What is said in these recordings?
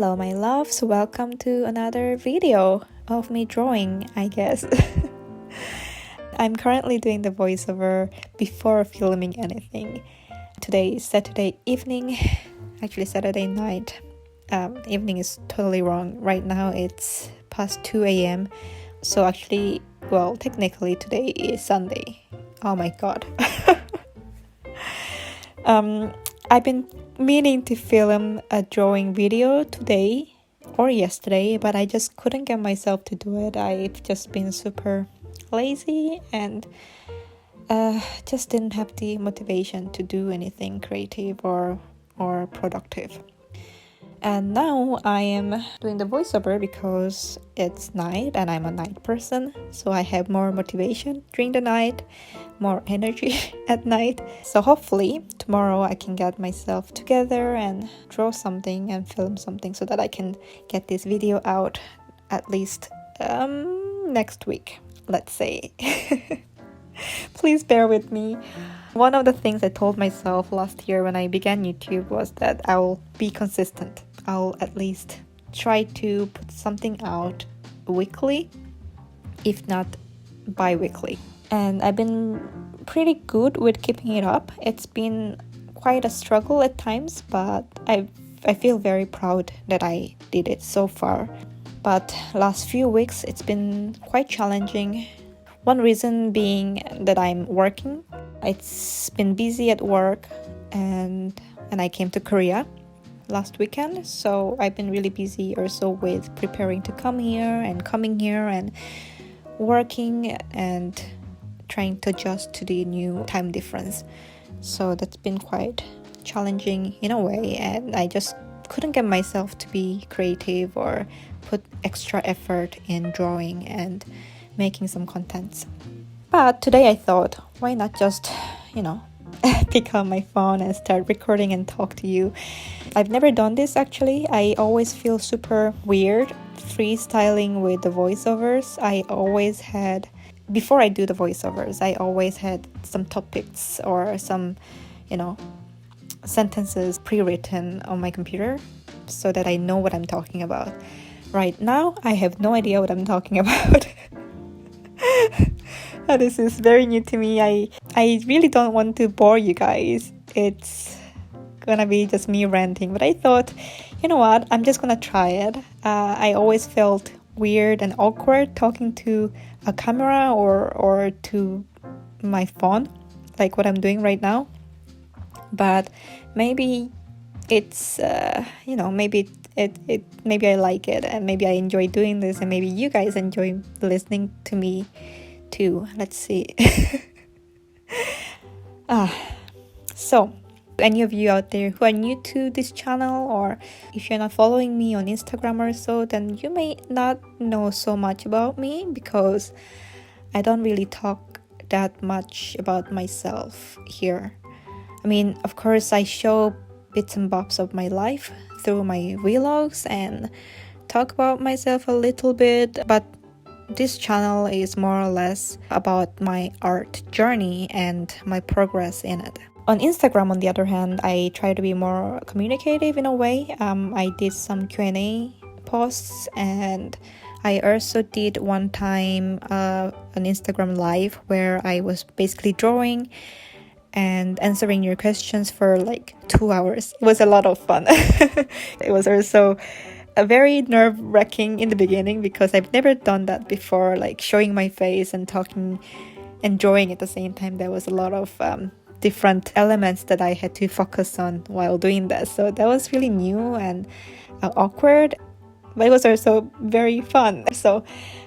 Hello my loves, welcome to another video of me drawing, I guess. I'm currently doing the voiceover before filming anything. Today is Saturday evening, actually Saturday night. Evening is totally wrong. Right now it's past 2 a.m. So actually, well, technically today is Sunday. Oh my god. I've been meaning to film a drawing video today or yesterday, but I just couldn't get myself to do it. I've just been super lazy and just didn't have the motivation to do anything creative or productive. And now I am doing the voiceover because it's night and I'm a night person, so I have more motivation during the night, more energy at night. So hopefully tomorrow I can get myself together and draw something and film something so that I can get this video out at least next week, let's say. Please bear with me. One of the things I told myself last year when I began YouTube was that I'll be consistent. I'll at least try to put something out weekly, if not bi-weekly. And I've been pretty good with keeping it up. It's been quite a struggle at times, but I feel very proud that I did it so far. But last few weeks it's been quite challenging. One reason being that I'm working. It's been busy at work and I came to Korea last weekend, so I've been really busy also with preparing to come here and coming here and working and trying to adjust to the new time difference. So that's been quite challenging in a way, and I just couldn't get myself to be creative or put extra effort in drawing and making some contents. But today I thought, why not just, pick up my phone and start recording and talk to you. I've never done this actually. I always feel super weird freestyling with the voiceovers. Before I do the voiceovers, I always had some topics or some, sentences pre-written on my computer so that I know what I'm talking about. Right now, I have no idea what I'm talking about. This is very new to me. I really don't want to bore you guys. It's gonna be just me ranting, but I thought, you know what, I'm just gonna try it. I always felt weird and awkward talking to a camera or to my phone, like what I'm doing right now. But maybe it's maybe maybe I like it, and maybe I enjoy doing this, and maybe you guys enjoy listening to me too. Let's see. So any of you out there who are new to this channel, or if you're not following me on Instagram or so, then you may not know so much about me because I don't really talk that much about myself here. I mean, of course, I show bits and bobs of my life through my vlogs and talk about myself a little bit, but this channel is more or less about my art journey and my progress in it. On Instagram, on the other hand, I try to be more communicative in a way. I did some Q&A posts, and I also did one time an Instagram live where I was basically drawing and answering your questions for like 2 hours. It was a lot of fun. It was also very nerve-wracking in the beginning because I've never done that before, like showing my face and talking and drawing at the same time. There was a lot of different elements that I had to focus on while doing that. So that was really new and awkward, but it was also very fun. So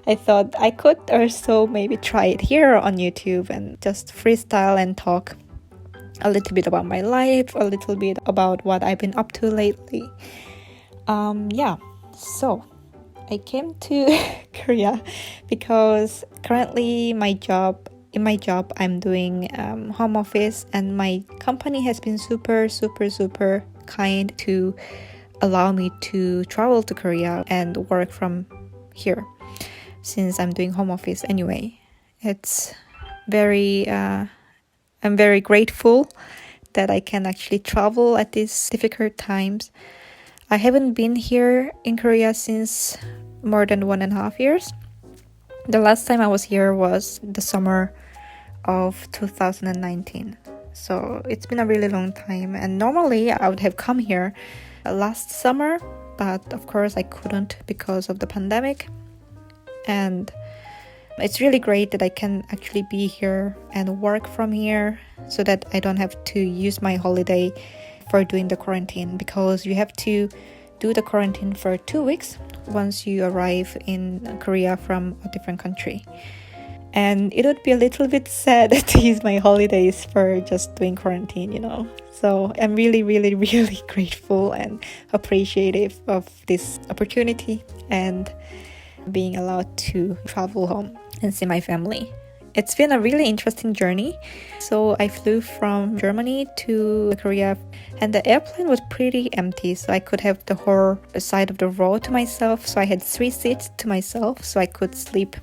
I thought I could also maybe try it here on YouTube and just freestyle and talk a little bit about my life, a little bit about what I've been up to lately. So I came to Korea because currently in my job I'm doing home office, and my company has been super kind to allow me to travel to Korea and work from here since I'm doing home office anyway. It's I'm very grateful that I can actually travel at these difficult times. I haven't been here in Korea since more than 1.5 years. The last time I was here was the summer of 2019. So it's been a really long time, and normally I would have come here last summer, but of course I couldn't because of the pandemic. And it's really great that I can actually be here and work from here so that I don't have to use my holiday for doing the quarantine, because you have to do the quarantine for 2 weeks once you arrive in Korea from a different country. And it would be a little bit sad to use my holidays for just doing quarantine, So I'm really, really, really grateful and appreciative of this opportunity and being allowed to travel home and see my family. It's been a really interesting journey. So I flew from Germany to Korea, and the airplane was pretty empty, so I could have the whole side of the row to myself. So I had 3 seats to myself, so I could sleep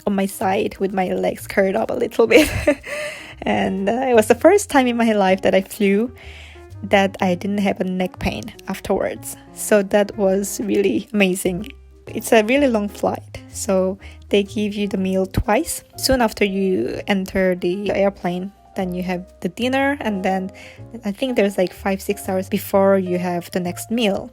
on my side with my legs curled up a little bit. And it was the first time in my life that I flew that I didn't have a neck pain afterwards. So that was really amazing. It's a really long flight, so they give you the meal twice. Soon after you enter the airplane, then you have the dinner, and then I think there's like 5-6 hours before you have the next meal.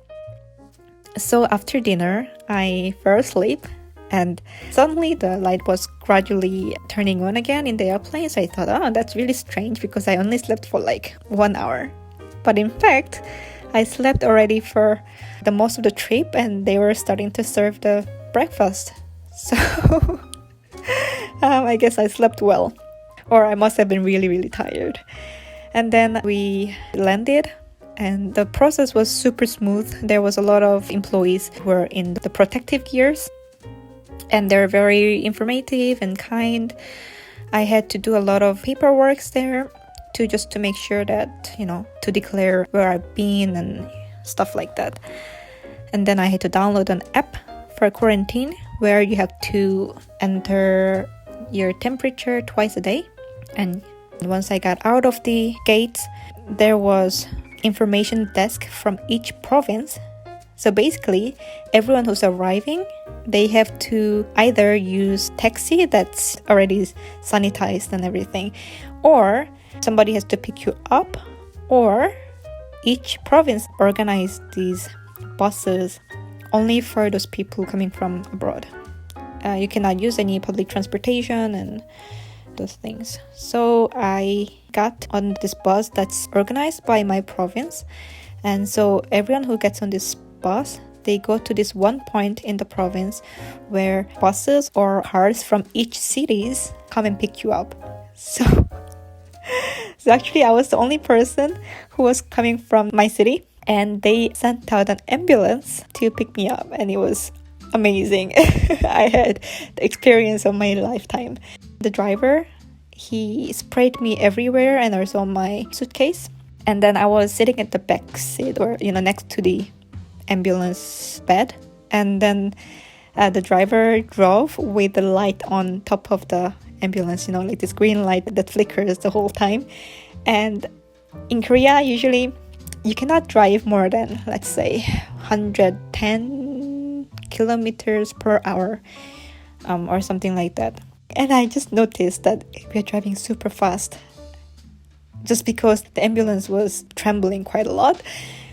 So after dinner, I fell asleep, and suddenly the light was gradually turning on again in the airplane. So I thought, oh, that's really strange, because I only slept for like 1 hour. But in fact, I slept already for the most of the trip, and they were starting to serve the breakfast. So I guess I slept well, or I must have been really, really tired. And then we landed, and the process was super smooth. There was a lot of employees who were in the protective gears, and they're very informative and kind. I had to do a lot of paperwork there to make sure that, to declare where I've been and stuff like that. And then I had to download an app for quarantine where you have to enter your temperature twice a day. And once I got out of the gates, there was information desk from each province. So basically, everyone who's arriving, they have to either use taxi that's already sanitized and everything, or somebody has to pick you up, or each province organized these buses only for those people coming from abroad. You cannot use any public transportation and those things. So I got on this bus that's organized by my province. And so everyone who gets on this bus, they go to this one point in the province where buses or cars from each cities come and pick you up. So actually I was the only person who was coming from my city, and they sent out an ambulance to pick me up, and it was amazing. I had the experience of my lifetime. The driver, he sprayed me everywhere and also on my suitcase. And then I was sitting at the back seat, or next to the ambulance bed, and then the driver drove with the light on top of the ambulance, like this green light that flickers the whole time. And in Korea, usually you cannot drive more than, let's say, 110 kilometers per hour or something like that. And I just noticed that we are driving super fast, just because the ambulance was trembling quite a lot.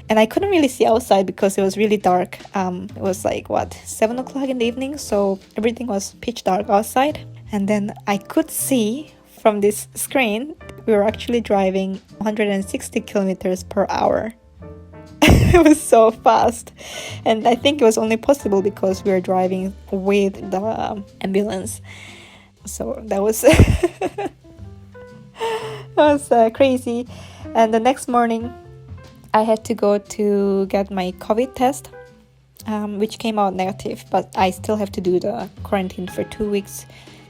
And I couldn't really see outside because it was really dark. It was like, 7 o'clock in the evening, so everything was pitch dark outside. And then I could see from this screen, we were actually driving 160 kilometers per hour. It was so fast. And I think it was only possible because we were driving with the ambulance. So that was that was crazy. And the next morning, I had to go to get my COVID test, which came out negative, but I still have to do the quarantine for 2 weeks,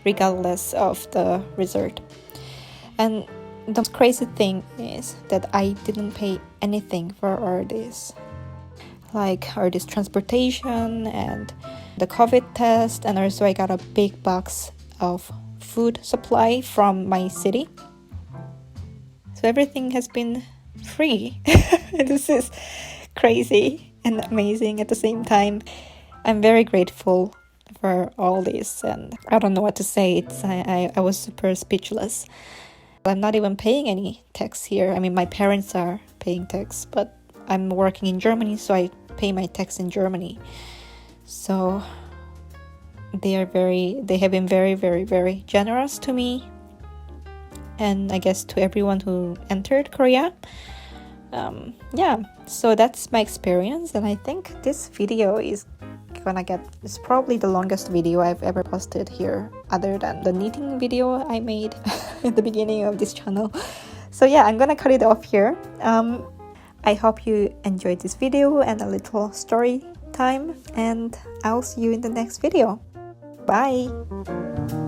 regardless of the result. And the crazy thing is that I didn't pay anything for all this. Like all this transportation and the COVID test, and also I got a big box of food supply from my city. So everything has been free. This is crazy. and amazing at the same time. I'm very grateful for all this, and I don't know what to say. I was super speechless. I'm not even paying any tax here. I mean, my parents are paying tax, but I'm working in Germany, so I pay my tax in Germany. So they have been very, very, very generous to me, and I guess to everyone who entered Korea. Yeah, so that's my experience, and I think this video is it's probably the longest video I've ever posted here, other than the knitting video I made at the beginning of this channel. So yeah, I'm gonna cut it off here. I hope you enjoyed this video and a little story time, and I'll see you in the next video. Bye!